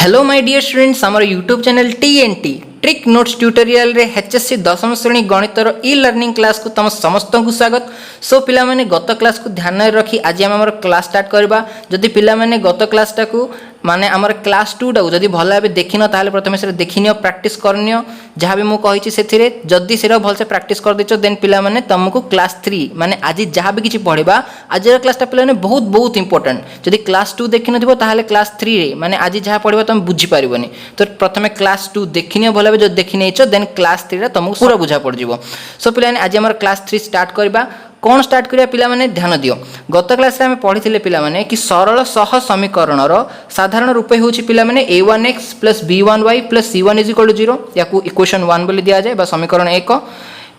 Hello my dear students आमर YouTube channel TNT trick notes tutorial रे HSC दशम श्रेणी गणितर ई लर्निंग क्लास को तुम समस्त को स्वागत। सो पिला माने गत क्लास को ध्यान रखी आज आम आमर क्लास स्टार्ट करबा। जदि पिला माने गत क्लास टाकू माने आमर क्लास 2 टाकू जदि भल भाबे देखिन ताले प्रथमे से देखिनियो प्रैक्टिस करनियो जहाँ भी मु कहिछि सेथिरे जदि सेरा भल से प्रैक्टिस कर देछो देन पिला माने तुमको क्लास 3 माने आज जहाँ भी किछि पढिबा आज क्लास टा पिला माने बहुत इंपोर्टेंट। जदि क्लास 2 देखिन थिबो ताले क्लास 3 रे माने आज जहाँ पढिबा तुम बुझी पारिबोनी। तो प्रथमे क्लास 2 देखिनियो भल भाबे जो देखि नेछो देन क्लास 3 रे तुमको पूरा बुझा पड़ जिवो। सो पिला माने आज हमर क्लास 3 स्टार्ट करबा। कौन स्टार्ट करिया पिला माने ध्यान दियो। गत क्लास रे हम पढिथिले पिला माने कि सरल सह समीकरण रो साधारण रूप होछि पिला माने a1x + b1y + c1 = 0 याकू इक्वेशन 1 बोली दिया जाय बा समीकरण 1।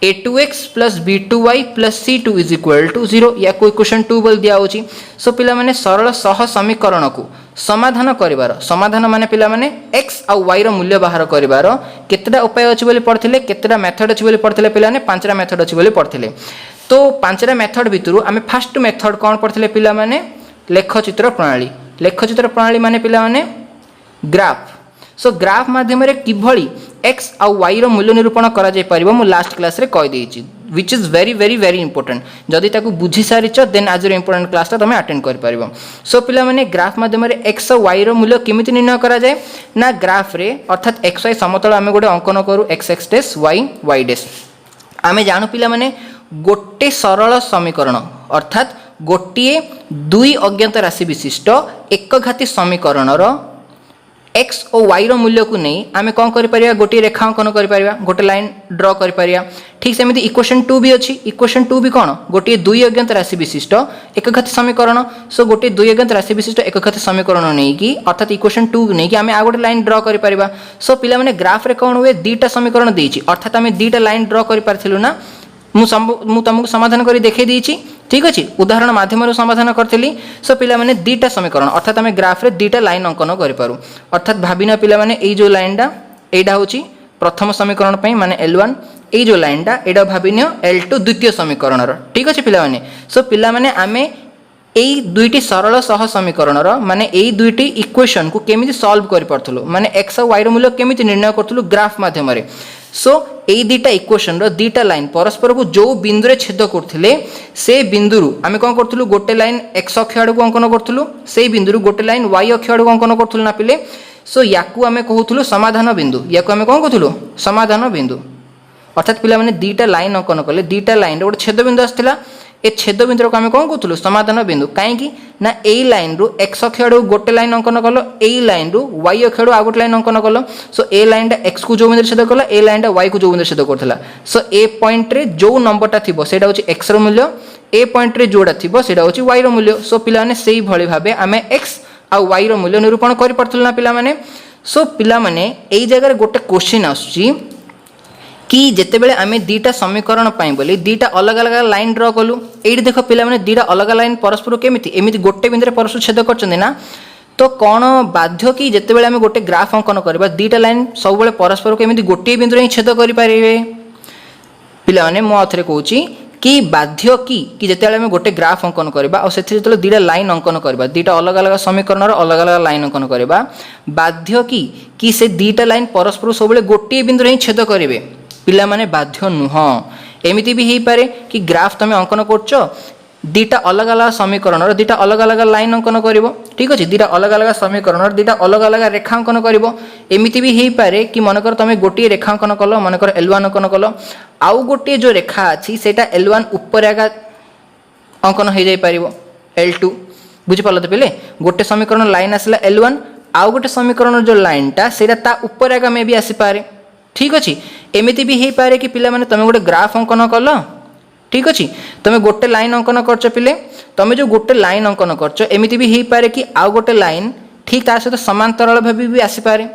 a2x + b2y + c2 = 0 याकू इक्वेशन 2 बोली दिया होछि। सो पिला माने सरल सह समीकरण को समाधान करिवार समाधान माने पिला माने x आ y रो मूल्य बाहर करिवार केतेटा उपाय अछि बोली पढथिले केतेटा मेथड अछि बोली पढथिले पिला माने पांचटा मेथड अछि बोली पढथिले। तो पांचटा मेथड भितरु आमे फर्स्ट मेथड कोन पढथिले पिला माने लेखचित्र प्रणाली माने पिला माने ग्राफ। सो ग्राफ माध्यम रे किभली x आ y रो मूल्य निरूपण करा जाय परिबो मु लास्ट क्लास रे कहि देछि व्हिच इज वेरी इंपोर्टेंट। जदि ताकू बुझी सारिछ देन आज रो इंपोर्टेंट क्लास ता तमे अटेंड कर परिबो। सो पिला माने ग्राफ माध्यम रे x और y रो मूल्य केमिति निर्णय करा जाय ना ग्राफ रे अर्थात xy समतल आमे गोटे अंकन करू x डैश y डैश। आमे जानू पिला माने गोटे सरल समीकरण अर्थात गोटे दुई अज्ञात राशि विशिष्ट एक घाती समीकरण रो x और y रो मूल्य को नहीं आमे कौन करि परिया गोटे रेखांकन करि परिया गोटे लाइन ड्रॉ करि परिया। ठीक सेमिति इक्वेशन 2 भी अछि। इक्वेशन 2 भी कोन गोटे दुई अज्ञात राशि विशिष्ट एक घाती समीकरण। सो गोटे दुई अज्ञात राशि विशिष्ट एक घाती समीकरण नहीं कि अर्थात इक्वेशन 2 नहीं कि आमे आ गोटे लाइन ड्रॉ करि परिबा। सो पिला माने ग्राफ रे कोन हुए दीटा समीकरण देछि अर्थात आमे दीटा लाइन ड्रॉ करि परथिलु ना मु तुमको समाधान करी देखे दीची। ठीक अछि उदाहरण माध्यम समाधान करथिली। सो पिला माने दीटा समीकरण अर्थात आमे ग्राफ रे दीटा लाइन अंकन करि पारू अर्थात भाबिना पिला माने एई जो लाइन डा एडा होची प्रथम समीकरण पई माने L1 एई जो लाइन डा एडा भाबिनियो L2 द्वितीय समीकरण रो। ठीक अछि पिला माने। सो पिला माने आमे एई दुईटी सरल सह समीकरण रो माने एई दुईटी इक्वेशन को केमिति सॉल्व करि परथलो माने x और y रो मूल्य केमिति निर्णय करथलो ग्राफ माध्यम रे। सो एई दीटा इक्वेशन रो दीटा लाइन परस्पर को जो बिंदु रे छेद करथिले से बिंदु रु आमे कोन करथलु गोटे लाइन x अक्ष आडू को अंकन करथलु से बिंदु रु गोटे लाइन y अक्ष आडू को अंकन करथलु ना पिले। सो याकू आमे कहउथलु समाधान बिंदु याकू आमे कोन कहउथलु समाधान बिंदु अर्थात पिला माने दीटा लाइन अंकन करले दीटा लाइन रे गोटे छेद बिंदु आस्थिला ए छेद बिंदु को आमे कोन कहउथलु समाधान बिंदु काहे कि ना एई लाइन रु x अक्ष आडू गोटे लाइन अंकन करलो एई लाइन रु y अक्ष आडू आ गोटे लाइन अंकन करलो। सो ए लाइन टा x को जो बिंदु छेद करला ए लाइन टा y को जो बिंदु छेद करथला। सो ए पॉइंट रे जो नंबर टा थिबो सेटा होची x रो मूल्य ए पॉइंट रे जोडा थिबो सेटा होची y रो मूल्य। सो पिला माने सेही भली भाबे आमे x आ y रो मूल्य निरूपण करि परथल ना पिला माने। सो पिला माने एई जगह रे गोटे क्वेश्चन आछी कि जेते बेले आमे दीटा समीकरण पाई बोली दीटा अलग अलग लाइन ड्रॉ कलु एठी देखो पिला माने दीटा अलग लाइन परस्पर केमिति एमिति गोटे बिंदु रे परस्पर छेद करचंदी ना। तो कोन बाध्य कि जेते बेले आमे गोटे ग्राफ अंकन करबा दीटा लाइन सब बेले परस्पर केमिति गोटे बिंदु रे छेद करि पारिबे पिला माने मो अथरे कहूची कि बाध्य कि जेते बेले आमे गोटे ग्राफ अंकन करबा और सेथि जेते दीटा लाइन अंकन करबा दीटा अलग अलग समीकरण रो अलग अलग लाइन अंकन करबा बाध्य कि से दीटा लाइन परस्पर सब बेले गोटे बिंदु रे छेद करिवे पिला माने बाध्य नुह। एमिति भी हेई पारे कि ग्राफ तमे अंकन करछो दीटा अलग अलग समीकरण रो दीटा अलग अलग लाइन अंकन करिवो। ठीक अछि दीटा अलग अलग समीकरण रो दीटा अलग अलग रेखांकन करिवो। एमिति भी हेई पारे कि मनकर तमे गोटी रेखांकन कलो मनकर L1 अंकन कलो आउ गोटी जो रेखा अछि सेटा L1 ऊपर आगा अंकन हे जाय परिवो L2 बुझि पालो त पिले गोटे समीकरण लाइन आसला L1 आउ गोटे समीकरण जो लाइन टा सेटा ता ऊपर आगा मे भी आसी पारे। ठीक अछि एमिति भी हेई पारे कि पिला माने तमे गोटे ग्राफ अंकन कलो। ठीक अछि तमे गोटे लाइन अंकन करछो पिले तमे जो गोटे लाइन अंकन करछो एमिति भी हेई पारे कि आ गोटे लाइन ठीक तार सहित समांतराल भाबे भी आसी पारे।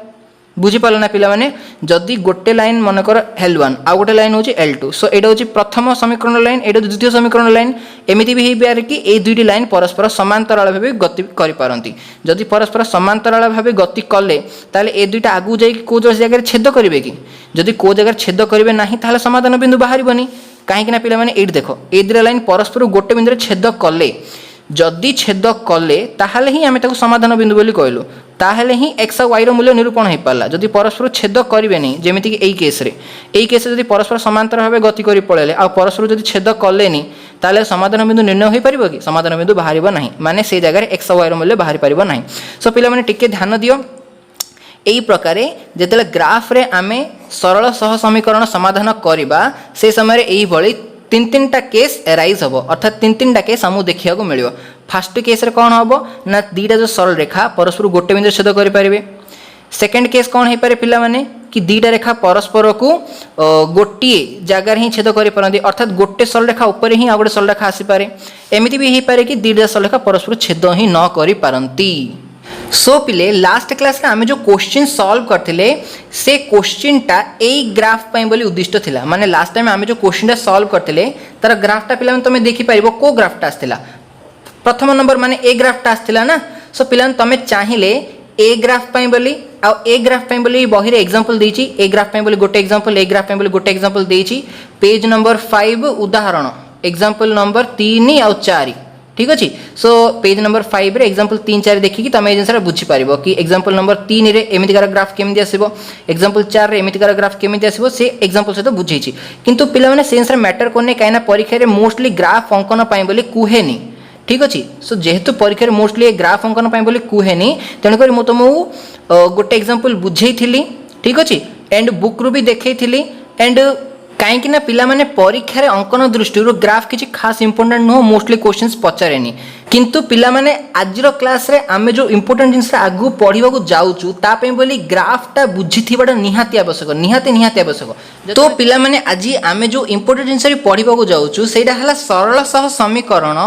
बुझी पालो ना पिला माने जदी गोटे लाइन मन कर L1 आ गोटे लाइन होची L2 सो एडा होची प्रथम समीकरण लाइन एडा द्वितीय समीकरण लाइन एमिति भी हेई पारे कि ए दुईटी लाइन परस्पर समांतराल भाबे गति करि पारंती। जदी परस्पर समांतराल भाबे गति कले ताले ए दुईटा आगु जाई को जगह छेद करिवे कि जदी को जगह छेद करिवे नाही ताले समाधान बिंदु बाहरिबनी काहे कि ना पिला माने एडी देखो ए दुईटा लाइन परस्पर गोटे बिंदु रे छेद कले जदि छेद कले ताहले ही आमे ताको समाधान बिंदु बोली कहलु ताहले ही x और y रो मूल्य निरूपण हो पाला जदि परस्पर छेद करिवे नहीं जेमिति कि एई केस जदि परस्पर समांतर भाबे गति करि पळेले आ परस्पर जदि छेद कलेनी ताले समाधान बिंदु निर्णय होई परिबो कि समाधान बिंदु बाहरिबो नाही माने से जगह रे x और y रो मूल्य बाहरि परिबो नाही। सो पिला माने टिके ध्यान दियो एई प्रकारे जेतेले ग्राफ रे आमे सरल सह समीकरण समाधान करिबा से समय रे एई भली तीन तीन टा केस एराइज हम अर्थात तीन तीन टा केस आमको देखा मिल। फास्ट केस रे कौन हम ना दीटा जो सरल रेखा परस्पर गोटे बिंदु छेद करें। सेकेंड केस कौन हो पारे पिला माने कि दीटा रेखा परस्पर को गोटे जगार ही छेद करें अर्थात गोटे सरल रेखा ऊपर ही आ गोटे सरल रेखा आसीपे एमती भी हो पारे कि दीटा सरल रेखा परस्पर छेद ही न करि पारंती। सो पिले लास्ट क्लास रे आमे जो क्वेश्चन सॉल्व करथिले से क्वेश्चन टा एई ग्राफ पई बोली उद्दिष्ट थिला माने लास्ट टाइम आमे जो क्वेश्चन टा सॉल्व करथिले तार ग्राफ टा पिला तमे देखि पारिबो को ग्राफ टा आस्थिला प्रथम नंबर माने ए ग्राफ टा आस्थिला ना। सो पिला तमे चाहिले ए ग्राफ पई बोली आ ए ग्राफ पई बोली बही रे एग्जांपल देछि ए ग्राफ पई बोली गोटे एग्जांपल ए ग्राफ पई बोली गोटे एग्जांपल देछि पेज नंबर 5 उदाहरण एग्जांपल नंबर 3 आ 4 ठीक अच्छे। सो पेज नंबर 5 रे एग्जांपल 3 4 देखिकी तुम ये जिनसा बुझी पारिबो कि एग्जांपल नंबर 3 रे एमितिकार ग्राफ केमिति आसीबो एग्जांपल 4 रे एमितिकार ग्राफ केमिति आसीबो से एग्जांपल सहित बुझेछि किंतु पिला माने से जिनसा मैटर कोने काइना परीक्षा रे मोस्टली ग्राफ अंकन पई बोली कुहेनी ठीक अच्छे। सो जेहेतु परीक्षा रे मोस्टली ग्राफ अंकन पई बोली कुहेनी तेणु करी मु तुमको गोटे एग्जांपल बुझेइथिली ठीक अच्छे एंड बुक रु भी देखैथिली एंड कहीं ना पिला माने परीक्षा रे अंकन दृष्टि ग्राफ किसी खास इंपोर्टेंट नुह मोस्टली क्वेश्चंस पचारेनी किंतु पिला माने आजिरो क्लास रे आमे जो इंपोर्टेंट जिनस आगु पढ़िबा को जाउचु ता पे बोली ग्राफ टा बुझिथिबाटा निहाती आवश्यक निहाती आवश्यक। तो पिला माने आजि आमे जो इंपोर्टेंट जिनस रे पढ़िबा को जाउचु सेटा हला सरल सह समीकरण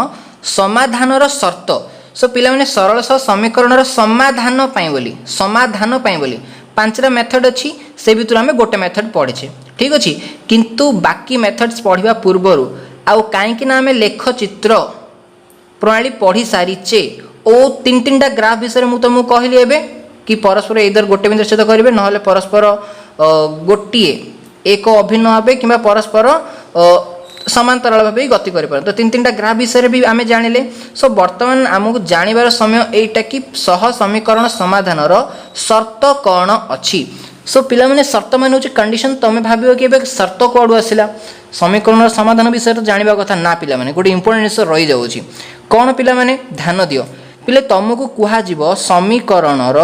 समाधानर शर्त। सो पिला माने सरल सह समीकरणर समाधान पई बोली पांचटा मेथड अच्छी से भीतर आमे गोटे मेथड पढ़िछे ठीक अच्छे किंतु बाकी मेथड्स पढ़िबा पूर्वरु आउ काईकि ना आमे लेख चित्र प्रणाली पढ़ी सारीचे ओ तीन तीन टा ग्राफ विषय मु तुमको कहली एबे कि परस्पर इधर गोटे बिंदु छेद करिवे नहले परस्पर गोटिए एक अभिन्न भाबे किबा परस्पर समांतराल भाबे गति करि पारे। तो तीन तीन टा ग्राफ विषय भी आमे जानिले। सो वर्तमान हमको जानिबार समय एटा कि सह समीकरण समाधानर शर्त कौन अछि। सो पिला माने शर्त मान होची कंडीशन तमे भाबियो कि एबे शर्त कोडू आसिला समीकरण समाधान विषय तो जानिबा कथा ना पिला माने गोटे इंपोर्टेंट जिनिस रही जाउची कोन पिला माने ध्यान दियो पिले तुमको कुहा जीवो समीकरणर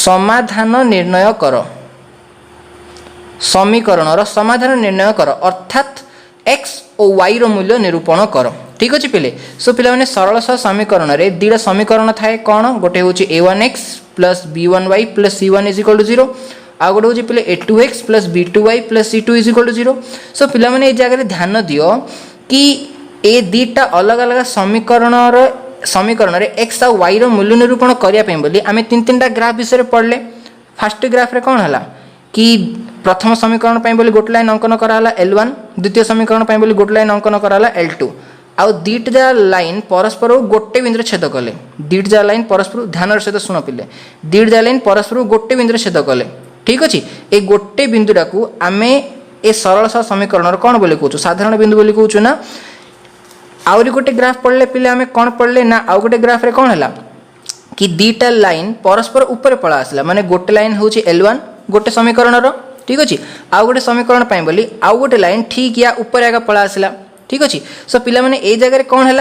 समाधान निर्णय कर समीकरणर समाधान निर्णय कर अर्थात x और y रो मूल्य निरूपण कर ठीक अच्छे पिले। सो पिला माने सरल सह समीकरण रे दीटा समीकरण थाए कौन गोटे होची a1x plus b1y plus c1 is equal to 0 आ गोटे होची पिले a2x plus b2y plus c2 is equal to 0। So पिला माने ए जगह रे ध्यान दियो कि ए दीटा अलग अलग समीकरण रे x और y रो मूल्य निरूपण करिया पे बोली आमे तीन तीन टा ग्राफ विषय पढ़ले। फर्स्ट ग्राफ रे कौन हला कि प्रथम समीकरण पई बोली गोटे लाइन अंकन कराला L1 द्वितीय समीकरण पई बोली गोटे लाइन अंकन कराला L2 आउ दीटा लाइन परस्पर गोटे बिंदु छेद कले दीटा लाइन परस्पर ध्यान सहित शुण पिले दीटा लाइन परस्पर गोटे बिंदु छेद कले ठीक अच्छे। ए गोटे बिंदुटा को आमे ए सरल सह समीकरण कौन बोली कहूँ साधारण बिंदु बोली कहूँ ना। आउरी गोटे ग्राफ पढ़ले पिले आमे कौन पढ़ले ना आउ गोटे ग्राफ रे कौन हला कि दीटा लाइन परस्पर ऊपर पळा आसला माने गोटे लाइन होची L1 गोटे समीकरण रो ठीक अच्छे आउ गोटे समीकरण पाई बोली आउ गोटे लाइन ठीक या ऊपर आगे पळा आसला ठीक अच्छे। सो पिला माने ए जगह कौन है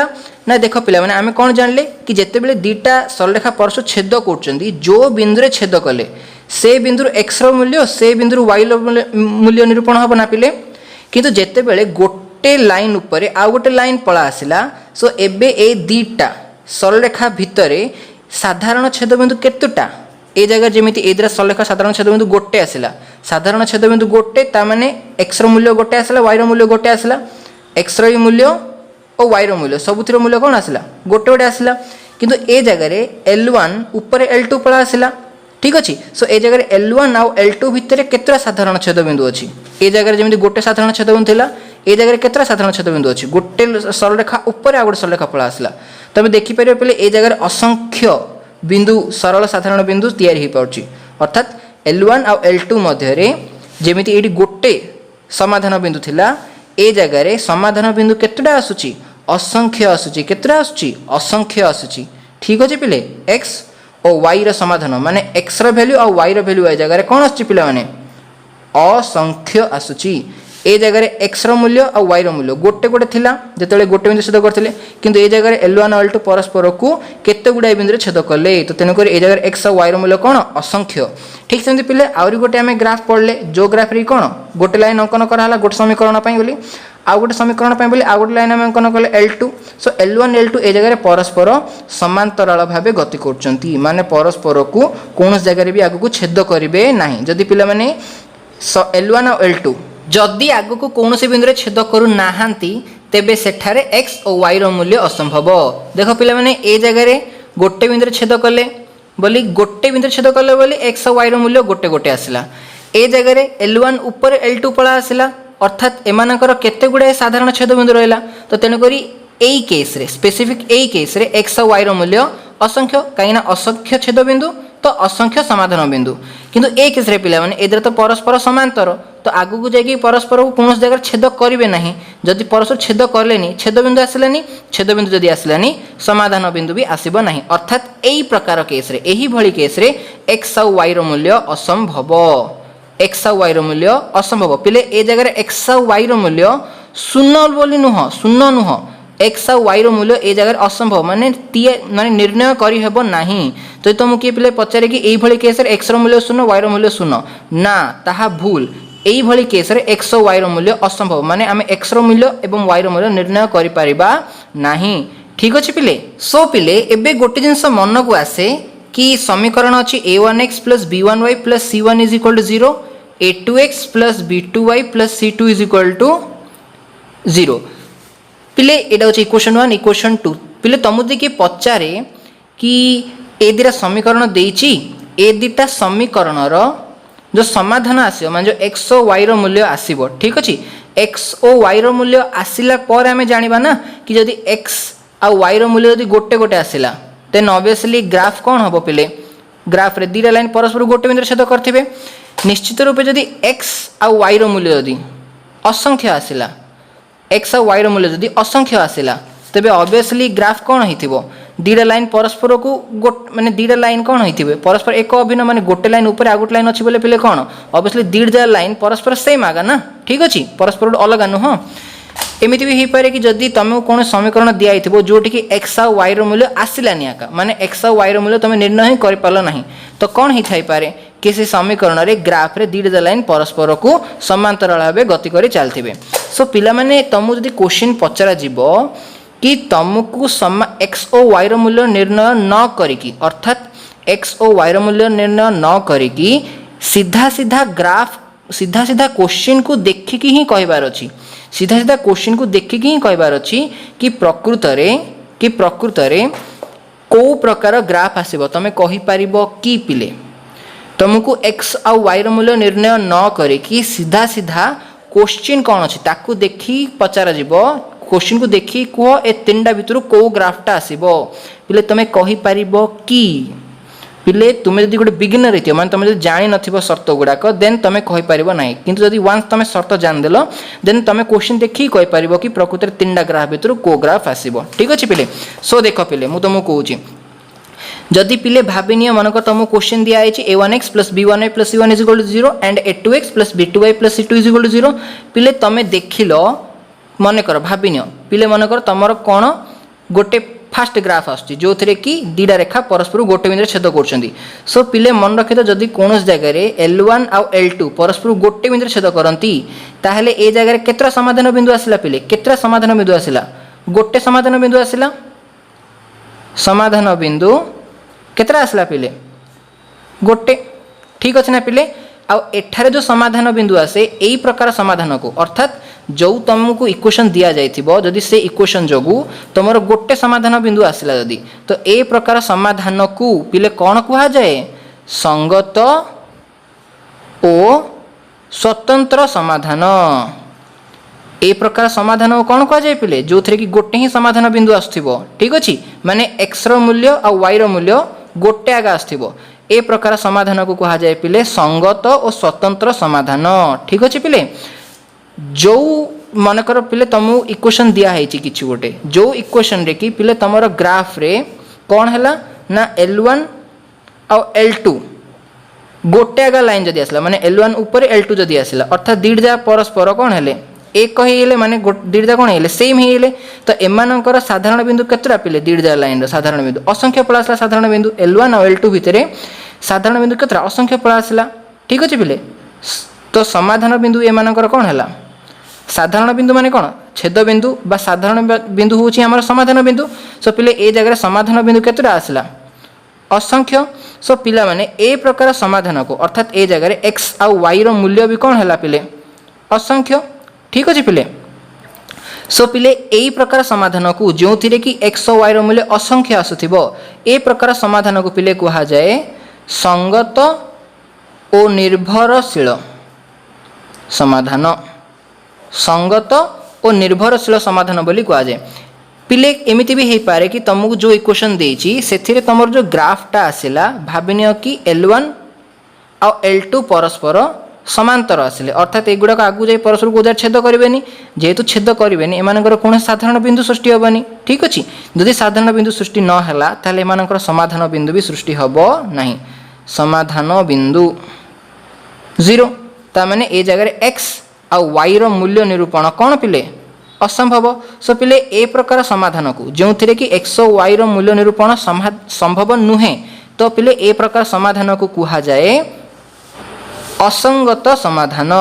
ना देख पिला माने आमे कौन जानले कि जेते बेले दीटा सरलरेखा परस्पर छेद करछंदी जो बिंदु छेद कले से बिंदु x रो मूल्य से बिंदु y रो मूल्य निरूपण हो ना पिले किंतु जेते बेले गोटे लाइन ऊपर आउ गोटे लाइन पळा आसला। सो एबे ए दीटा सरलरेखा भितरे साधारण छेद बिंदु केतुटा ए जगह जमीती एद्रा सरलरेखा साधारण छेद बिंदु गोटे आसला साधारण छेद बिंदु गोटे ता माने x रो मूल्य गोटे आसला y रो मूल्य गोटे आसला x रो मूल्य और y रो मूल्य सबुतिर मूल्य कौन आसला गोटे गोटे आसला किंतु ए जगह रे L1 ऊपर L2 पळा आसला ठीक अच्छे। सो ए जगह L1 आउ L2 भितर केतरा साधारण छेद बिंदु अछि ए जगह जमीती गोटे साधारण छेद बिंदु थिला ए जगह केतरा साधारण छेद बिंदु अछि गोटे सरलरेखा ऊपर आ गोटे सरलरेखा पळा आसला तबे देखि परिबे पले ए जगह असंख्य बिंदु सरल साधारण बिंदु तैयारी हो पाउछि अर्थात L1 आउ L2 मध्य रे जेमिति एडी गोटे समाधान बिंदु थिला ए जगह रे समाधान बिंदु केतटा आसुछि असंख्य आसुची केतरा आसुची असंख्य आसुची ठीक अछि पिले x और y रो समाधान माने x रो वैल्यू और y रो वैल्यू ए जगह रे कोन आसुची पिला माने असंख्य आसुची ए जगह रे x रो मूल्य और y रो मूल्य गोटे गोटे थिला जेतेले गोटे बिंदु छेद करथिले किंतु ए जगह रे L1 और L2 परस्पर को केते गुडा बिंदु रे छेद करले तो तेनु कर ए जगह रे x और y रो मूल्य कोन असंख्य ठीक सेमति पिले आउरी गोटे हमें ग्राफ पढ़ले जो ग्राफ रे कोन गोटे लाइन अंकन करा हला गोटे समीकरण पई बोली आ गोटे समीकरण पई बोली आ गोटे लाइन हम अंकन करले L2 सो L1 L2 ए जगह रे परस्पर समांतराल भाबे गति करचंती माने परस्पर को कोन जगह रे भी आगु को छेद करिवे नाही जदी पिला माने L1 और L2 जदि आगु को कौन से बिंदु रे छेद करू नाहांती तेबे सेठारे x और y रो मूल्य असंभव देखो पिला माने ए जगह रे गोटे बिंदु रे छेद करले बोली गोटे बिंदु रे छेद करले बोली x और y रो मूल्य गोटे गोटे आसिला ए जगह रे L1 ऊपर L2 पळा आसिला अर्थात एमानकर केते गुडे साधारण छेद बिंदु रहला तो तेनु करी एई केस रे स्पेसिफिक एई केस रे x और y रो मूल्य असंख्य काईना असंख्य छेद बिंदु तो असंख्य समाधान बिंदु किंतु ए केस रे पिला माने एदर तो परस्पर समांतर तो आगु को जाई परस्पर को कोन जगह छेद करिवे नाही जदि परस्पर छेद करलेनी छेद बिंदु आसिलानी छेद बिंदु जदि आसिलानी समाधान बिंदु भी आसीबो नाही अर्थात एई प्रकार केस रे एही भली केस रे x और y रो मूल्य असंभव x और y रो मूल्य असंभव पिले ए जगह रे x और y रो मूल्य शून्य बोली नुह शून्य नुह x और y रो मूल्य ए जगह असंभव माने माने निर्णय करि हेबो नाही तो तुम किए पिले पचारे कि एई भली केस रे x रो मूल्य शून्य y रो मूल्य शून्य ना ताहा भूल एई भली केस रे x और y रो मूल्य असंभव माने आमे x रो मूल्य एवं y रो मूल्य निर्णय करि परिबा नाही ठीक अछि पिले सो पिले एबे गोटे जिंस मन को आसे कि समीकरण अछि a1x + b1y + c1 = 0 a2x + b2y + c2 = 0 पिले एटा होची इक्वेशन 1 इक्वेशन 2 पिले तमुदे के पचारे कि ए दिरा समीकरण देइची ए दिटा समीकरण रो जो समाधान आसीयो माने जो x और y रो मूल्य आसीबो ठीक अछि x और y रो मूल्य आसिला पर हमें जानिबा ना कि जदी x और y रो मूल्य जदी गोटे गोटे आसिला देन ऑब्वियसली ग्राफ कोन हबो पिले ग्राफ रे दिरा लाइन परस्पर गोटे बिंदु छेद करथिबे निश्चित रूपे जदी x और y रो मूल्य जदी असंख्य आसिला x और y रो मूल्य जदी असंख्य आसिला तबे ऑब्वियसली ग्राफ कोन हिथिबो दीडा लाइन परस्पर को माने दीडा लाइन कोन हिथिबे परस्पर एक अभिन्न माने गोटे लाइन ऊपर आ गोटे लाइन अछि बोले पिले कोन ऑब्वियसली दीडा लाइन परस्पर सेम आगा ना ठीक अछि परस्पर अलग नुह एमिति भी हि पारे कि जदी तमे कोन समीकरण दिया हिथिबो जोटी कि x और y रो मूल्य आसिलानी आका माने x और y रो मूल्य तमे निर्णय ही करि पालो नाही तो कोन हि थाई पारे कि से समीकरण रे ग्राफ रे दीडा लाइन परस्पर को समांतराल भाबे गति करि चालथिबे सो पिला माने तमु जदी क्वेश्चन पचरा जिवो कि तुमको x और y रो मूल्य निर्णय न करिकी अर्थात x और y रो मूल्य निर्णय न करिकी सीधा सीधा ग्राफ सीधा सीधा क्वेश्चन को देखिकी ही कहबार अछि सीधा सीधा क्वेश्चन को देखिकी ही कहबार अछि कि प्रकृत रे को प्रकार ग्राफ आसीबो तमे कहि परिबो कि पिले तुमको x और y रो मूल्य निर्णय न करिकी सीधा सीधा क्वेश्चन कौन अछि ताकू देखि पचारा जिवो क्वेश्चन को देखि को ए तीनटा भितरु को ग्राफटा आसीबो पिले तमे कहि परिबो कि पिले तुमे जदि गोटे बिगिनर रहिथियो माने तमे जदि जानि नथिबो शर्त गुडाक देन तमे कहि परिबो नाही किंतु जदि वन्स तमे शर्त जान देलो देन तमे क्वेश्चन देखि कहि परिबो कि प्रकृति रे तीनटा ग्राफ भितरु को ग्राफ आसीबो ठीक अछि पिले सो देखो पिले मु तुमको कहूची जदि पिले भाबिनिय मनक तुम क्वेश्चन दिया आइछि a1x + b1y + c1 = 0 and a2x + b2y + c2 = 0 पिले तमे देखिलो मन कर भाबिनिय पिले मन कर तमर कोन गोटे फास्ट ग्राफ आछि जो थरे कि दीडा रेखा परस्पर गोटे बिंदु छेद करछंती सो पिले मन रखितो जदि कोनस जगह रे L1 और L2 परस्पर गोटे बिंदु छेद करंती ताहले ए जगह रे केतरा समाधान बिंदु आसिला पिले केतरा समाधान बिंदु आसिला गोटे समाधान बिंदु आसिला समाधान बिंदु केतरा आसिला पिले गोटे ठीक अछि ना पिले आ एठारे जो समाधान बिंदु आसे एई प्रकार समाधान को अर्थात जो तुमको इक्वेशन दिया जाइथिबो जदि से इक्वेशन जोगु तमरो गोटे समाधान बिंदु आसिला जदि तो ए प्रकार समाधान को पिले कोन कुहा जाए संगत ओ स्वतंत्र समाधान ए प्रकार समाधान कोन कुहा जाए पिले जो थरे कि गोटे ही समाधान बिंदु आस्थिबो ठीक अछि माने x रो मूल्य और y रो मूल्य गोटे आगा आस्थिबो ए प्रकार समाधान को कहा जाए पिले संगत और स्वतंत्र समाधान ठीक अछि पिले जो मनकर पिले तुमको इक्वेशन दिया है किसी गोटे जो इक्वेशन रे कि पिले तुमर ग्राफ रे कौन है ना L1 आ L2 गोटे आगा लाइन जदि आसला माने L1 ऊपर L2 जदि आसला अर्थात दीटा परस्पर कौन है एक ही माने दीटा कौन है सेम ही तो एमानकर साधारण बिंदु केतरा पिले दीटा लाइन साधारण बिंदु असंख्य पड़ा आसला साधारण बिंदु L1 और L2 भितर साधारण बिंदु केतरा असंख्य पड़ा आसला ठीक अच्छे पिले तो समाधान बिंदु एमानकर कौन है साधारण बिंदु माने कौन छेद बिंदु बा साधारण बिंदु हूँ आम समाधान बिंदु सो पिले ए जगह समाधान बिंदु केतरा आसला असंख्य सो पिला माने ए प्रकार समाधान को अर्थात ए जगह x आ y रो मूल्य भी कौन है पिले असंख्य ठीक अच्छे पिले सो पिले यही प्रकार समाधान को जो थी कि x और y रो मूल्य असंख्य आसुथिबो ए प्रकार समाधान को पिले कहा जाए संगत और निर्भरशील समाधान संगत और निर्भरशील समाधान बोली कहा जाए पिले एमिति भी हो पारे कि तुमको जो इक्वेशन देछि सेथिरे तुमर जो ग्राफटा आसिला भाबिनियो कि L1 और L2 परस्पर समांतर आसिले अर्थात एगुड़ा आगु जाए परस्पर को छेद करेनि जेहेतु छेद करेनि एमानकर कौन साधारण बिंदु सृष्टि हेनी ठीक अच्छे जदि साधारण बिंदु सृष्टि नहला ताले एमानकर समाधान बिंदु भी सृष्टि हम ना समाधान बिंदु 0 ताने ए जगह x आ y रो मूल्य निरूपण कौन पिले असंभव सो पिले ए प्रकार समाधान को जो थी कि x और y रो मूल्य निरूपण संभव नुहे तो पिले ए प्रकार समाधान को कहा जाए असंगत समाधान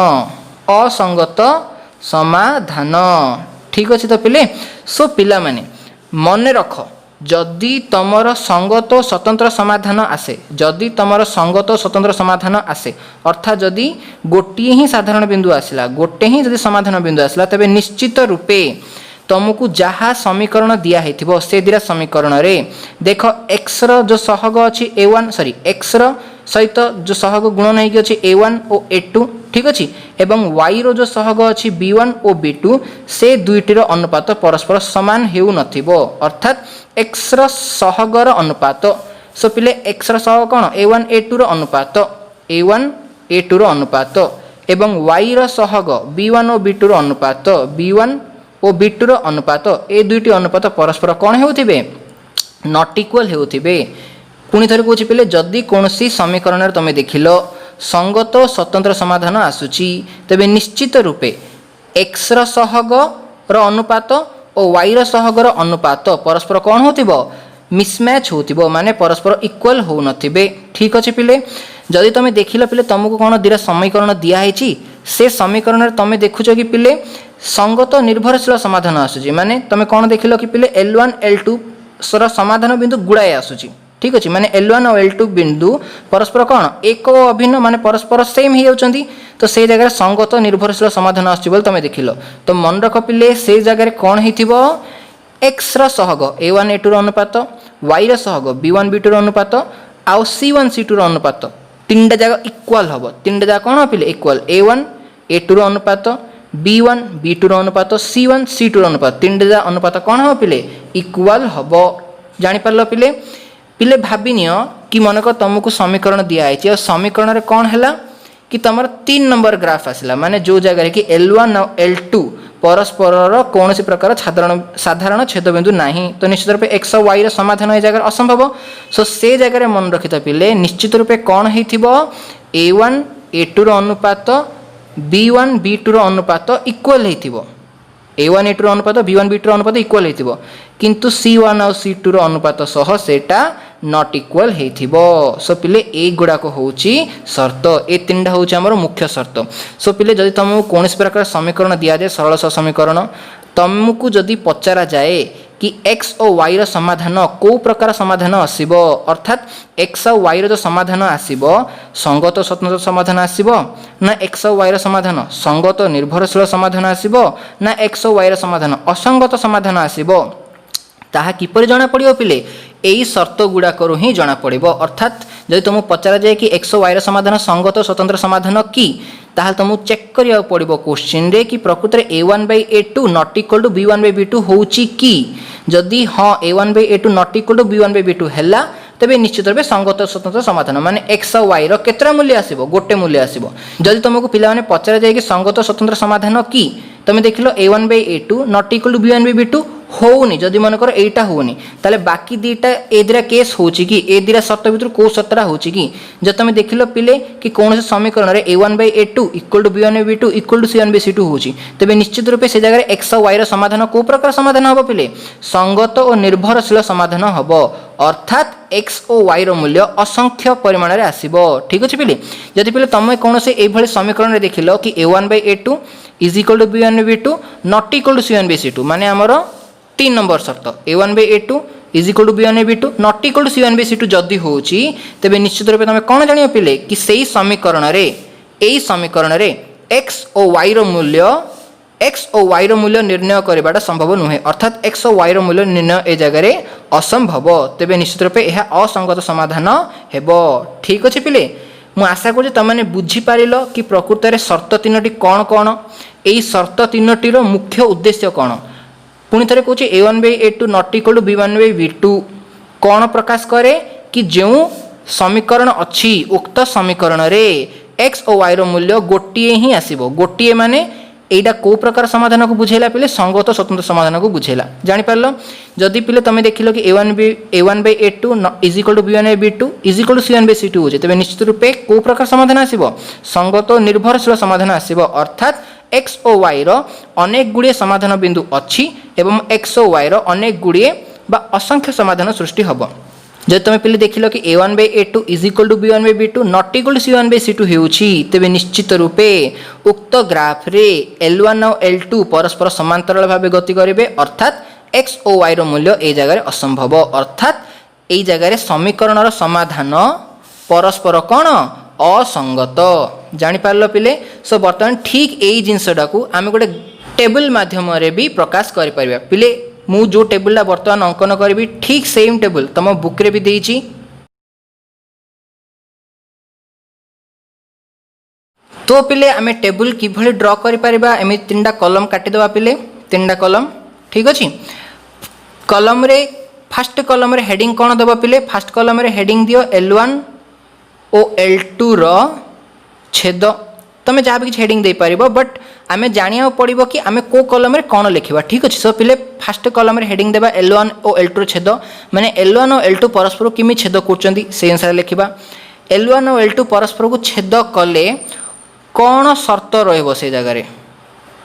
असंगत समाधान ठीक अच्छे तो पिले सो पिला माने मन रख जदि तुमर संगत स्वतंत्र समाधान आसे जदि तुमर संगत स्वतंत्र समाधान आसे अर्थात जदि गोटे ही साधारण बिंदु आसला गोटे ही जदि समाधान बिंदु आसला तबे निश्चित रूपे तुमको जहाँ समीकरण दिया है से दिरा समीकरण रे देख x रो जो सहग अच्छी a1 सॉरी x रो सहित जो सहग गुणन होगी अच्छी a1 और a2 ठीक अच्छे एवं y रो जो सहग अच्छी b1 और b2 से दुईटर अनुपात परस्पर सामान हेउ नथिबो अर्थात x रो सहगर अनुपात सो पिले x रो सहग कौन a1 a2 रो अनुपात a1 a2 रो अनुपात एवं y रो सहग b1 और b2 रो अनुपात b1 और b2 रो अनुपात ए दुईटी अनुपात परस्पर कौन हेउथिबे नॉट इक्वल हेउथिबे पुणी थरे कहूँ पिले जदि कौन समीकरण तुम देखिल संगत स्वतंत्र समाधान आसूची तेबे निश्चित रूपे x रो सहग रो अनुपात और y रो सहग रो अनुपात परस्पर कौन होतिबो मिसमैच होतिबो माने परस्पर इक्वल हो नथिबे ठीक अच्छे पिले जदि तुम देखिल पिले तुमको कौन दिरा समीकरण दिया है से समीकरण तुम देखुच कि पिले संगत निर्भरशील समाधान आसूची माने तुम कौन देखिल कि पिले L1 L2 सर समाधान बिंदु गुड़ाए आसूची ठीक अच्छे माने L1 और L2 बिंदु परस्पर कौन एक अभिन्न माने परस्पर सेम ही होचंदी तो से जगह संगत निर्भरशील समाधान आसूची बोल तुम देखिल तो मन रख पिले से जगह कौन हेतिबो x रो सहग a1 a2 रो अनुपात y रो सहग b1 b2 रो अनुपात आउ c1 c2 रो अनुपात तीनटा जगह इक्वल हबो तीनटा जगह कौन पिले इक्वल a1 a2 रो अनुपात b1 b2 रो अनुपात c1 c2 रो अनुपात तीनटा जगह अनुपात कौन हो पिले इक्वल हबो जानि पारलो पिले पिले भाबिनियो कि मनक तुमको समीकरण दिया है और समीकरण रे कौन हैला कि तुम 3 नंबर ग्राफ आसला माने जो जगह कि L1 और L2 परस्पर कौन प्रकार साधारण छेदबिंदु नहीं तो निश्चित रूपे x और y समाधान ए जगह असंभव सो से जगह मन रखिता पिले निश्चित रूपे कौन हेतिबो a1 a2 रो अनुपात b1 b2 रो अनुपात इक्वल हेतिबो a1 a2 रो अनुपात b1 b2 रो अनुपात इक्वल हेतिबो किंतु c1 और c2 रो अनुपात सह सेटा नॉट इक्वल हेतिबो सो पिले ए गुडा को होची शर्त ए तीनटा होची हमर मुख्य शर्त सो पिले जदि तुमको कौन प्रकार समीकरण दिया जाए सरल समीकरण तुमको जदि पचारा जाए कि x और y रो समाधान को प्रकार समाधान आसीबो अर्थात x और y रो जो समाधान आसीबो संगत स्वतंत्र समाधान आसीबो ना x और y रो समाधान संगत निर्भरशील समाधान आसीबो ना x और y रो समाधान असंगत समाधान आसीबो ताहा किपर जना पड़ियो पिले यही शर्त गुड़ाक ही जना पड़िबो अर्थात जदि तुमको पचारा जाए कि x और y रो समाधान संगत स्वतंत्र समाधान कि ताहले तुमको चेक करिया पड़िबो क्वेश्चन रे कि प्रकृत रे a1/a2 not equal to b1/b2 होउची कि जदि हां a1/a2 not equal to b1/b2 हैला तेबे निश्चित रूपे संगत स्वतंत्र समाधान माने x और y रो केतरा मूल्य आसीबो गोटे मूल्य आसीबो जदि तुमको पिला माने पचरा जाय कि संगत स्वतंत्र समाधान की तुम देखिलो a1/a2 not equal to b1/b2 होउनी जदि मन कर एटा होउनी ताले बाकी दीटा ए दिरा केस होची कि ए दिरा शर्त भितर को शर्तरा होची कि जब तुम देखिलो पिले कि कौन से समीकरण रे a1/a2 equal to b1/b2 equal to c1/c2 होची तबे निश्चित रूपे से जगह x और y रो समाधान को प्रकार समाधान हबो पिले संगत और निर्भरशील समाधान हबो अर्थात x और y रो मूल्य असंख्य परिमाण रे आसीबो ठीक अछि पिले जदि पिले तुम कौन से ए भली समीकरण रे देखिलो कि a1/a2 is equal to b1/b2 not equal to c1/c2 माने हमरो 3 नंबर शर्त a1/a2 is equal to b1/b2 not equal to c1/c2 जदि होची तबे निश्चित रूपे तमे कोन जानियो पिले कि सेही समीकरण रे x और y रो मूल्य निर्णय करबाटा संभव नुहे अर्थात x और y रो मूल्य निर्णय ए जगह रे असंभव तबे निश्चित रूपे यह असंगत समाधान हेबो ठीक अछि पिले मु आशा करू तमने बुझी पारिलो कि प्रकृत रे शर्त तीनोटी कोन कोन एई शर्त तीनोटी रो मुख्य उद्देश्य कोन पुणी थे कौन a1/a2 not equal to b1/b2 कौन प्रकाश करे कि जो समीकरण अच्छी उक्त समीकरण रे x और y रो मूल्य गोटे ही आसीबो गोटे माने एटा को प्रकार समाधान को बुझेला पिले संगत स्वतंत्र समाधान को बुझेला जानि पारलो जदि पिले तमे देखिलो कि a1/a2 is equal to b1/b2 is equal to c1/c2 होजे तबे निश्चित रूपे को प्रकार समाधान आसीबो संगत और निर्भरशील समाधान आसीबो अर्थात x और y रो अनेक गुड़िए समाधान बिंदु अच्छी एवं x और y रो अनेक गुड़िए बा असंख्य समाधान सृष्टि हबो जब तुम पिले देखिलो कि a1/a2 is equal to b1/b2 not equal to c1/c2 हेउची तबे निश्चित रूपे उक्त ग्राफ रे l1 और l2 परस्पर समांतराल भाबे गति करिवे अर्थात x और y रो मूल्य ए जगह रे असंभव अर्थात ए जगह रे समीकरण रो समाधान परस्पर कोन असंगत जानि पारलो पिले सो बर्तमान ठीक एई जिंसडा को आमे गोटे टेबल माध्यम रे भी प्रकाश करि परिबा पिले मु जो टेबल ला बर्तमान अंकन करबी ठीक सेम टेबल तम बुक रे भी देइची तो पिले आमे टेबल किभली ड्रा करि परिबा एमि तीनटा कॉलम काटि देबा पिले तीनटा कॉलम ठीक अछि कॉलम रे फर्स्ट कॉलम रे हेडिंग कोन देबा पिले फर्स्ट कॉलम रे हेडिंग दियो L1 ओ L2 रो छेद तुम जहाँ भी हेडिंग दे पारिबो बट आमे जानिया पड़िबो कि आमे को कॉलम रे कोन लिखिबा ठीक अछि सो पिले फर्स्ट कॉलम रे हेडिंग देबा L1 ओ L2 रो छेद माने L1 और L2 परस्पर किमि छेद करचंदी से अनुसार लिखिबा L1 और L2 परस्पर को छेद कले कोन शर्त रहइबो से जगह रे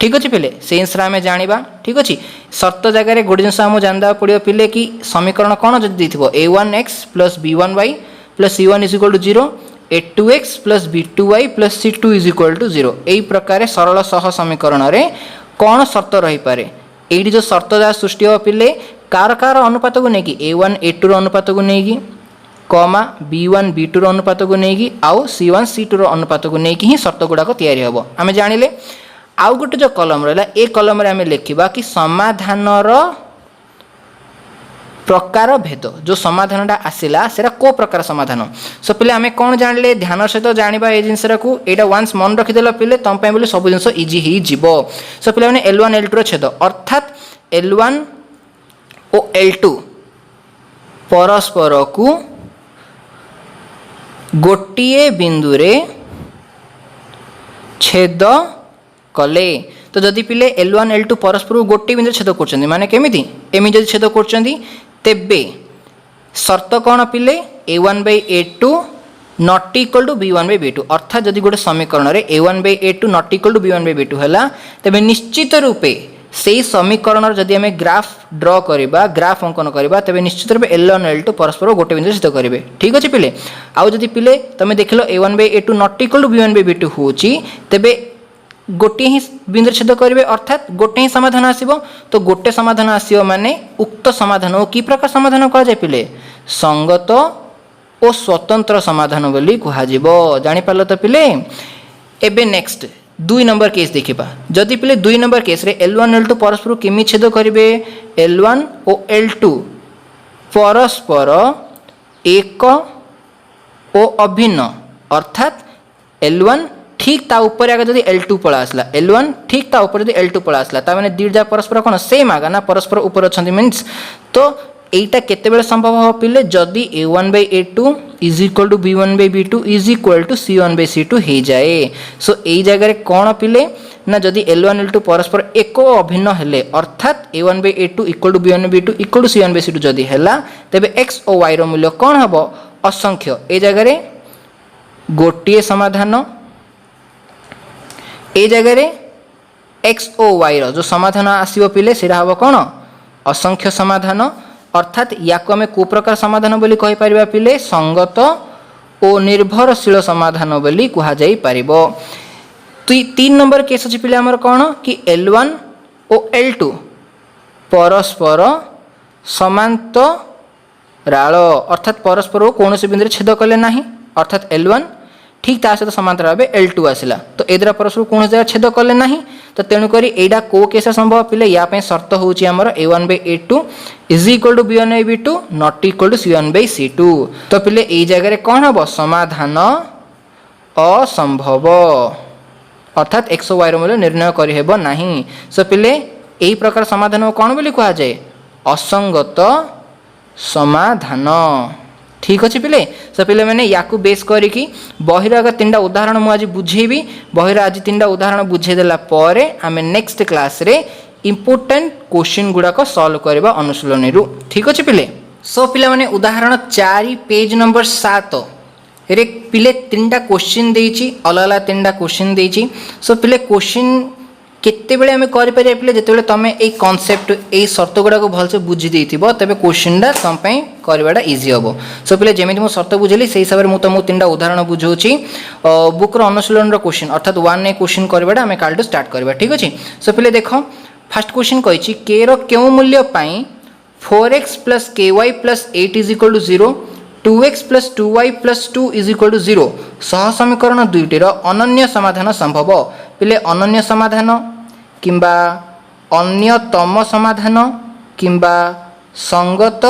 ठीक अछि पिले से अनुसार आमे जानिबा ठीक अछि शर्त जगह रे गोटे जिंस हम जानदा पड़िबो पिले कि समीकरण कोन जदि दिथिबो a1x + b1y + c1 = 0 a2x + b2y + c2 = 0 एई प्रकार सरल सह समीकरण रे कोन शर्त रही पारे एडी जो शर्त जा सृष्टि हो पिले कार कार अनुपात को नेकी a1 a2 रो अनुपात को नेकी कमा b1 b2 रो अनुपात को नेकी आउ c1 c2 रो अनुपात को नेकी ही शर्त गुडा को तयारी हबो आमे जानिले आउ गोटे जो कॉलम रहला ए कॉलम रे आमे लिखिबा कि समाधान रो प्रकार भेद जो समाधानटा आसिला सेरा को प्रकार समाधान सो पिले आमे कोन जानले ध्यान सहित जानिबा ए जिंसरा को एटा वन्स मन रखि देला पिले तम पय बोले सब जिंस इजी ही जिवो सो पिले माने L1 L2 रो छेद अर्थात L1 ओ L2 परस्पर को गोटिए बिंदु रे छेद कले तो जदि पिले L1 L2 परस्पर गोटे बिंदु छेद करचंदी माने केमिति एमि जदि छेद करचंदी तेबे शर्त कोन पिले a1/a2 not equal to b1/b2 अर्थात जदि गोटे समीकरण रे a1/a2 not equal to b1/b2 हला तबे निश्चित रूपे सेही समीकरण जदि हमें ग्राफ ड्रा करिबा ग्राफ अंकन करिबा तबे निश्चित रूपे L1 L2 परस्पर गोटे बिंदु छेद करिवे ठीक अछि पिले आउ जदि पिले तमे देखिलो a1/a2 not equal to b1/b2 होची तबे गोटे ही बिंदु छेद करेंगे अर्थात गोटे ही समाधान आसीबो तो गोटे समाधान आसीबो माने उक्त समाधान ओ की प्रकार समाधान करा जाय पिले संगत और स्वतंत्र समाधान बोली कहा जिवो जानि पालो तो पिले एबे नेक्स्ट 2 नंबर केस देखिबा जदि पिले 2 नंबर केस रे L1 L2 परस्पर किमि छेद करिवे L1 और L2 परस्पर एक ओ अभिन्न अर्थात L1 ठीक ता ऊपर आगे जदि L2 पळा आसला L1 ठीक ता ऊपर जदि L2 पळा आसला ता माने दीर्घ परस्पर कोन सेम आगा ना परस्पर ऊपर अछंती मींस तो এইটা কেତେବେଳେ সম্ভব হব পিলে যদি a1/a2 is equal to b1/b2 is equal to c1/c2 হয়ে যায়। সো এই জায়গায় কোণ পিলে না যদি l1 l2 পরস্পর এক অভিন্ন হেলে অর্থাৎ a1/a2 equal to b1/b2 equal to c1/c2 যদি হেলা তেবে x ও y র মূল্য কোণ হব অসংখ্য। এই জায়গায় গোটিয়ে সমাধান, এই জায়গায় x ও y র যে সমাধান আসিব পিলে সেটা হব কোণ অসংখ্য সমাধান। অর্থাৎ ইয়াকু আমি কো প্রকার সমাধান বলি কই পারিবা পিলে সঙ্গত ও নির্ভরশীল সমাধান বলি কুহা যাই পারিব। 3 নম্বর কেস আছে পিলে আমার কোণ কি L1 ও L2 পরস্পর সমান্তরাল অর্থাৎ পরস্পর কৌশি বিন্দুরে ছেদ কলে না অর্থাৎ L1 ঠিক তা সহ সমান্তরাল ভাবে L2 আসলা তো এ দ্বারা পরস্পর কৌশি জায়গা ছেদ কলে না তো তেণুকরি এইটা কো কেসে সম্ভব পিলে ইয়া সর্ত হচ্ছে আমার a1/a2 is equal to b1/b2 not equal to c1/c2। তো পিলে এই জায়গায় কোণ হব সমাধান অসম্ভব অর্থাৎ x ও y র মূল্য নির্ণয় করি হেব ନାହିଁ। সো পিলে এই প্রকার সমাধান কোণ বলি কুয়া যায় অসঙ্গত সমাধান। ঠিক আছে পিলে। সো পিলে মানে ইয়াকু বেস করিকি বহির আগে 3টা উদাহরণ মু আজ বুঝেবি, বহির আজ 3টা উদাহরণ বুঝাই দেলা পরে আমি নেক্সট ক্লাস রে ইম্पोर्टेंट क्वेश्चन गुड़ाक सॉल्व करबा अनुशीलनी रु। ठीक अच्छे पिले। सो पिले माने उदाहरण 4 पेज नंबर 7 रे पिले 3टा क्वेश्चन देइची अलग अलग 3टा क्वेश्चन देइची। सो पिले क्वेश्चन केते बेले हमें करि परिया पिले जेतेबेले तमे ए कांसेप्ट ए शर्त गुडा को भलसे बुझी देइथिबो तबे क्वेश्चनटा तम पई करबाडा इजी होबो। सो पिले जेमिति मु शर्त बुझेली सेही हिसाब रे मु तमु 3टा उदाहरण बुझौची बुक रो अनुशीलन रो क्वेश्चन अर्थात 1 ए क्वेश्चन करबाडा हमें काल टू स्टार्ट करबा। ठीक अछि। सो पिले देखो फर्स्ट क्वेश्चन कहिछि k रो केउ मूल्य पई 4x + ky + 8 is equal to 0 2x + 2y + 2 is equal to 0 सह समीकरण दुईटी रो अनन्य समाधान संभव। पिले अनन्य समाधान किंबा अन्यतम समाधान किंबा संगत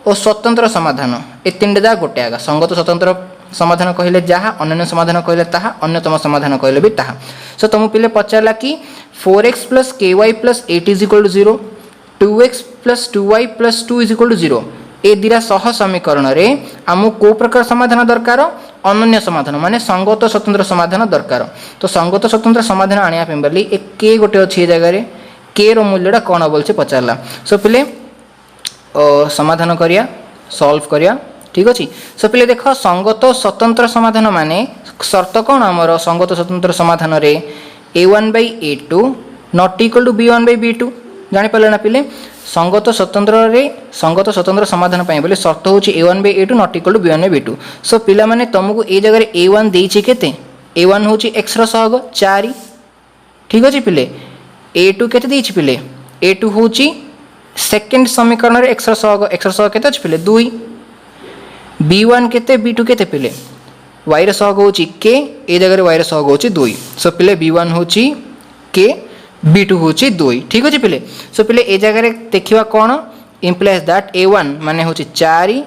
और स्वतंत्र समाधान ए 3टा जा गोटे आगा संगत स्वतंत्र समाधान कहले जहाँ अनन्य समाधान कहले ताहा अन्यतम समाधान कहले भी ताहा। सो तुम पिले पचारला कि 4x + ky + 8 is equal to 0 2x + 2y + 2 is equal to 0 ए दिरा सह समीकरण रे आमु को प्रकार समाधान दरकार अनन्य समाधान माने संगत स्वतंत्र समाधान दरकार। तो संगत स्वतंत्र समाधान आनिया पे बोली ए के गोटे अछि ए जगह रे के रो मूल्यटा कोन बोल से पचारला। सो पिले समाधान करिया सॉल्व करिया। ठीक अछि। सो पिले देखो संगत स्वतंत्र समाधान माने शर्त कोन हमर संगत स्वतंत्र समाधान रे a1/a2 not equal to b1/b2 जानि पले ना पिले संगत स्वतंत्र समाधान पाए बोले शर्त होची a1/a2 not equal to b1/b2। सो पिला माने तुमको ए जगह a1 देइछि केते a1 होची x रो सहग 4। ठीक अछि पिले a2 केते देइछि पिले a2 होची सेकंड समीकरण रे x रो सहग केते अछि पिले 2 b1 केते b2 केते पिले y रो सहग होची k ए जगह y रो सहग होची 2। सो पिले b1 होची k b2 होची 2। ठीक अछि पिले। सो पिले ए जगह रे देखिबा कोन इंप्लाइज दैट a1 माने होची 4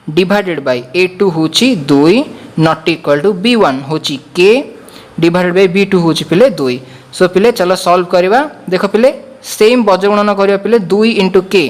डिवाइडेड बाय a2 होची 2 नॉट इक्वल टू b1 होची k डिवाइडेड बाय b2 होची पिले 2। सो पिले चलो सॉल्व करबा। देखो पिले सेम बजगणना करबा पिले 2 * k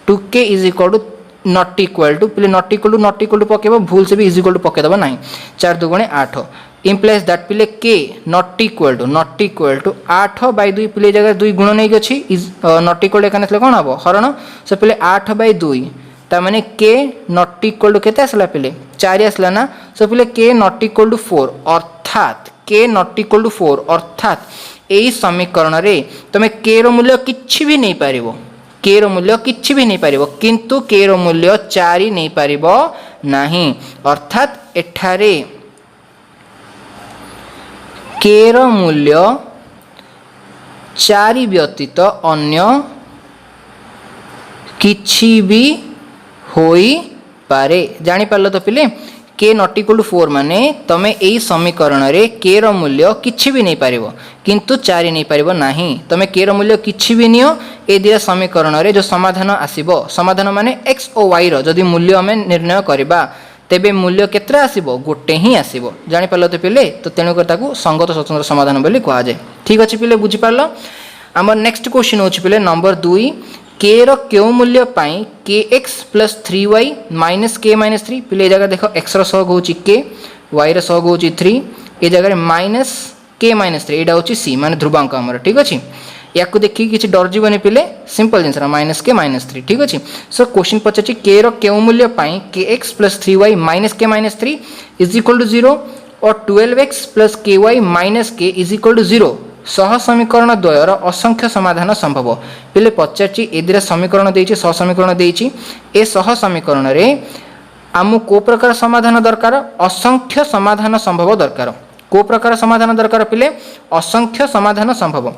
2k is equal to not equal to पिले नॉट इक्वल टू पकेबा भूल से भी इज इक्वल टू पके दबा नहीं 4 × 2 = 8 इंप्लाइज दैट पिले k नॉट इक्वल टू 8/2 पिले जगह 2 गुण नहीं अछि नॉट इक्वल एकाने थले कोन हबो हरण। सो पिले 8/2 ता माने k नॉट इक्वल टू केते आसला पिले 4 आसला ना। सो पिले k नॉट इक्वल टू 4 अर्थात k नॉट इक्वल टू 4 अर्थात एई समीकरण रे तमे k रो मूल्य किछि भी नहीं पारिबो k रो मूल्य किछि भी नहीं पारिबो किंतु k रो मूल्य 4 नहीं पारिबो नहीं अर्थात एठारे k रो मूल्य 4 व्यतीत अन्य किछि भी होई पारे। जानि पारलो तो पिले k नॉट इक्वल टू 4 माने तमे एई समीकरण रे k रो मूल्य किछि भी नहीं पारिबो किंतु 4 नहीं पारिबो नाही। तमे k रो मूल्य किछि भी नियो ए दिया समीकरण रे जो समाधान आसीबो समाधान माने x और y रो जदी मूल्य हमें निर्णय करबा तेबे मूल्य केत्रा आसीबो गोटे ही आसीबो। जानि पारलो तो पिले तो तेनु कर ताकू संगत स्वतंत्र समाधान बोली कहा जाय। ठीक अछि पिले बुझि पारलो। हमर नेक्स्ट क्वेश्चन होछि पिले नंबर 2 के रो क्यों मूल्य पाई के x plus 3y minus K minus 3 पिले ए जगह देख एक्स सहग होची के y सहग होची 3 ए जगह माइनस के माइनस 3 एटा होची सी माने ध्रुवांक हमर ठीक अछि या को देखि किछि डर जीवनी पिले सिंपल जिंस माइनस के माइनस 3 ठीक अछि सो क्वेश्चन पचाछि के रो क्यों मूल्य पाई के x plus 3y minus K minus 3 is equal to 0 और 12x प्लस के Y minus K is equal to 0 सह समीकरण द्वयर असंख्य समाधान संभव पिले पचारि ए समीकरण देइछि सह समीकरण देइछि ए सह समीकरण रे आमु को प्रकार समाधान दरकार असंख्य समाधान संभव दरकार को प्रकार समाधान दरकार पिले असंख्य समाधान संभव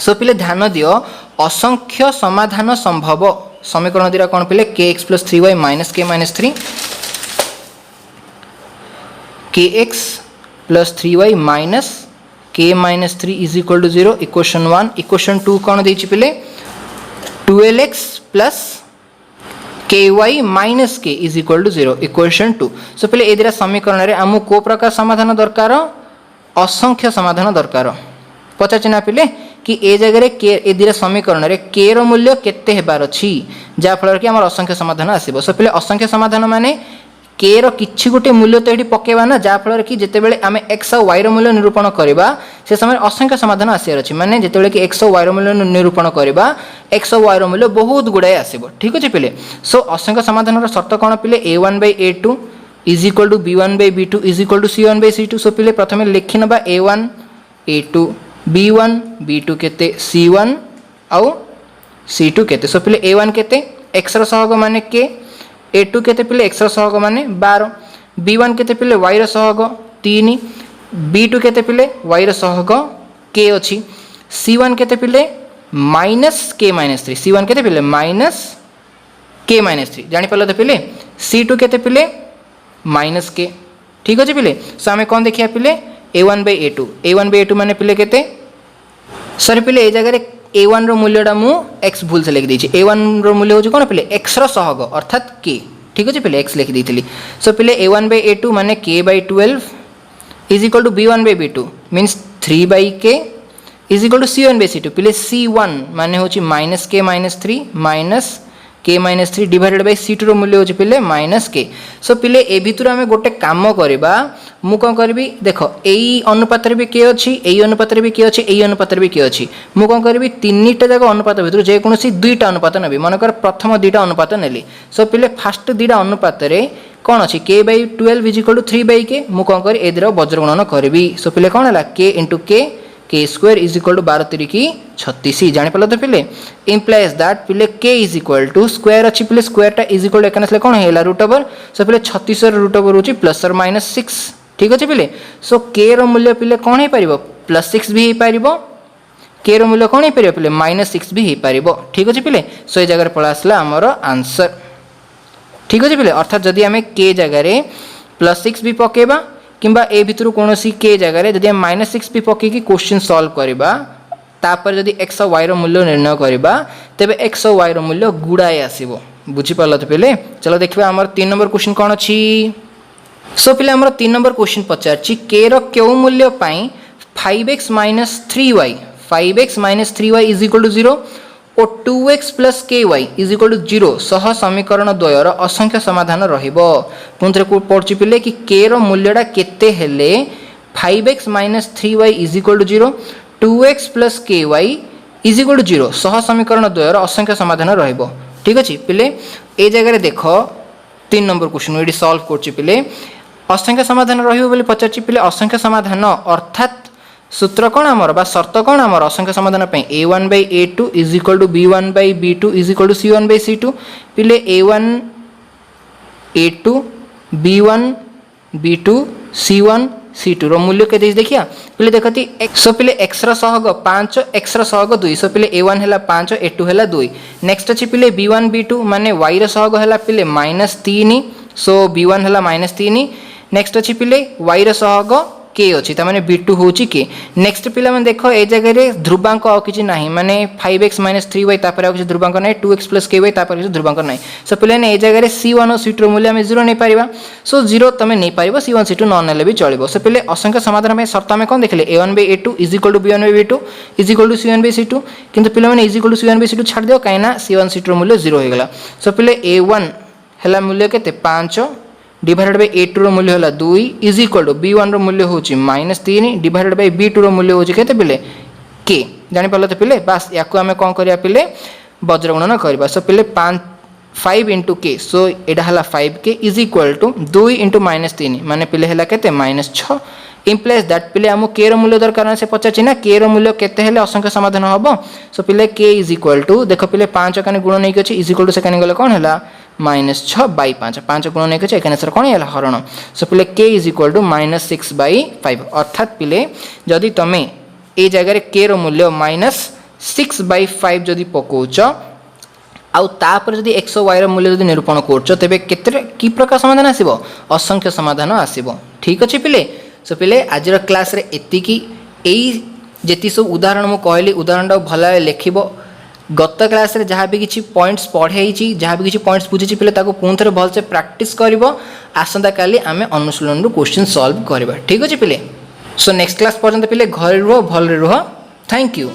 सो पिले ध्यान दियो असंख्य समाधान संभव समीकरण दिरा कोन पिले kx plus 3y minus K minus 3 kx plus 3y minus K minus 3 is equal to 0 equation 1 equation 2 कौन देइछि पिले 12x plus ky minus K is equal to 0 equation 2 so पिले एदिरा समीकरण रे हमु को प्रकार समाधान दरकार असंख्य समाधान दरकार पचाचिना पिले कि ए जगह रे के एदिरा समीकरण रे के रो मूल्य केते हेबार अछि जा फल कि हमर असंख्य समाधान आसीबो सो पिले असंख्य समाधान माने के रो किछि गोटे मूल्य तो एठी पकेबा ना जा फल कि जेते बेले आमे x और y रो मूल्य निरूपण करबा से समय असंख्य समाधान आसीर अछि माने जेते बेले कि x और y रो मूल्य निरूपण करबा x और y रो मूल्य बहुत गुडाय आसीबो ठीक अछि पिले सो असंख्य समाधान रो शर्त कोन पिले a1/a2 is equal to b1/b2 is equal to c1/c2 so पिले प्रथमे लिखि नबा a1 a2 b1 b2 केते c1 आउ c2 केते सो पिले a1 केते x रो सहग माने k a2 केते पिले x रो सहग माने 12 b1 केते पिले y रो सहग 3 b2 केते पिले y रो सहग k अछि c1 केते पिले माइनस k माइनस 3 c1 केते पिले माइनस k माइनस 3 जानि पल्ला तो पिले c2 केते पिले माइनस k ठीक अछि पिले सो हमें कोन देखिया पिले a1/a2 माने पिले केते सर पिले ए जगह रे a1 रो मूल्यटा मु x भूल से लिख देछि a1 रो मूल्य होछि कोन पिले x रो सहग अर्थात k ठीक अछि पिले x लिख देथिली सो पिले a1/a2 माने k/12 is equal to b1/b2 means 3/k is equal to c1/c2 पिले c1 माने होछि minus k minus 3 minus k minus 3 divided by c2 रो मूल्य होछि पिले माइनस k सो पिले ए भितुर हमें गोटे काम करबा मु कोन करबी देखो एई अनुपात रे भी k अछि एई अनुपात रे भी k अछि एई अनुपात रे भी k अछि मु कोन करबी तीनटा जगह अनुपात भितुर जे कोनोसी दुईटा अनुपात नेबी मन कर प्रथम दुईटा अनुपात नेली सो पिले फर्स्ट दुईटा अनुपात रे कोन अछि k/12 is equal to 3/k मु कोन करी ए दिरा वज्र गुणन करबी सो पिले कोन हला k * k k square is equal to 12 3 की 36 जानि पलो तो पिले इंप्लाइज दैट पिले k is equal to square अछि पिले स्क्वायर टा इज इक्वल टू एकनसले कोन हेला रूट ओवर सो पिले 36 र रूट ओवर होछि प्लस और माइनस 6 ठीक अछि पिले सो k रो मूल्य पिले कोन हे परिबो प्लस 6 भी हे परिबो k रो मूल्य कोन हे परिबो पिले माइनस 6 भी हे परिबो ठीक अछि पिले सो ए जगह रे पळा आसला हमर आंसर ठीक अछि पिले अर्थात जदी हमें k जगह रे प्लस 6 भी पकेबा किंबा ए भितरु कोनोसी के जगह रे जदी हम माइनस 6 भी पके की क्वेश्चन सॉल्व करबा तापर जदी x और y रो मूल्य निर्णय करबा तबे x और y रो मूल्य गुडाय आसीबो बुझि पालो तो पहले चलो देखबा हमर 3 नंबर क्वेश्चन कोन अछि सो पहले हमर 3 नंबर क्वेश्चन पचारछि k रो क्यों मूल्य पाई 5x 3y 5x 3y is equal to 0 और 2x plus ky is equal to 0 सह समीकरण द्वयर असंख्य समाधान रहिबो पुनथरे को पड़छि पिले कि k रो मूल्यडा केते हेले 5x 3y is equal to 0 2x plus ky is equal to 0 सह समीकरण द्वयर असंख्य समाधान रहिबो ठीक अछि पिले ए जगह रे देखो 3 नंबर क्वेश्चन एडी सॉल्व करछि पिले असंख्य समाधान रहिबो बोली पचारछि पिले असंख्य समाधान अर्थात सूत्र कोन हमर बा शर्त कोन हमर असंख्य समाधान पे a1/a2 is equal to b1/b2 is equal to c1/c2 पिले a1 a2 b1 b2 c1 c2 रो मूल्य के देखिया पिले देखति x पिले x रो सहग 5 x रो सहग 2 सो पिले a1 हैला 5 a2 हैला 2 नेक्स्ट अछि पिले b1 b2 माने y रो सहग हैला पिले -3 सो b1 हैला -3 नेक्स्ट अछि पिले y रो सहग के अच्छी ताने b2 हूँ के नेक्स्ट पिला मैंने देख ए जगह ध्रुवांक आउ कि ना माने 5x - 3y किसी ध्रुवांक ना 2x + ky किसी ध्रुवांक ना सो पे ए जगह C1 और C2 मूल्य आम 0 नहीं पार सो 0 तुम नहीं पार C1 C2 न नेले भी चलो सो पे असंख्य समाधान में शर्त आम कौन देखिए a1/a2 = b1/b2 = c1/c2 किंतु पे = c1/c2 छाड़ दियो कहीं C1 C2 मूल्य 0 हो गला सो पे a1 है मूल्य के 5 डिवाइडेड बाय a2 रो मूल्य होला 2 इज इक्वल टू b1 रो मूल्य होची -3 डिवाइडेड बाय b2 रो मूल्य होची केते पिले k जानि परले तो पिले बस याको हमें कोन करिया पिले वज्र गुणन करबा सो पिले 5 * k सो एडा हला 5k इज इक्वल टू 2 * -3 माने पिले हला केते -6 इम्प्लाइज दैट पिले हमको k रो मूल्य दरकार से पचाची ना k रो मूल्य केते हेले असंख्य समाधान हबो सो पिले k इज इक्वल टू देखो पिले 5 काने गुण नै अछि इज इक्वल टू से काने गले कोन हला -6/5 5 गुण नहीं कहे एकाने कौन है हरण सो पे k इज इक्वल टू -6/5 अर्थात पिले जदि तुम ये जगह k रो मूल्य -6/5 जदि पकाउच आउ तापर जदि x और y रो मूल्य जदि निरूपण करछ तेबे केते की प्रकार समाधान आसीबो असंख्य समाधान आसीबो ठीक अछि पिले सो पिले आज क्लास रे एतिकी एई जेति सब उदाहरण मु कहली उदाहरण भला लेखिबो गत क्लास रे जहाँ भी किसी पॉइंट्स पढ़े जहाँ भी किसी पॉइंट्स बुझी पिले ताको पुणी थे भलसे प्रैक्टिस करिवो आसंता काली आमे अनुशीलन रु क्वेश्चन सॉल्व करबा ठीक अछि पिले सो नेक्स्ट क्लास पर्यंत पिले घर रुह भल रुह थैंक यू।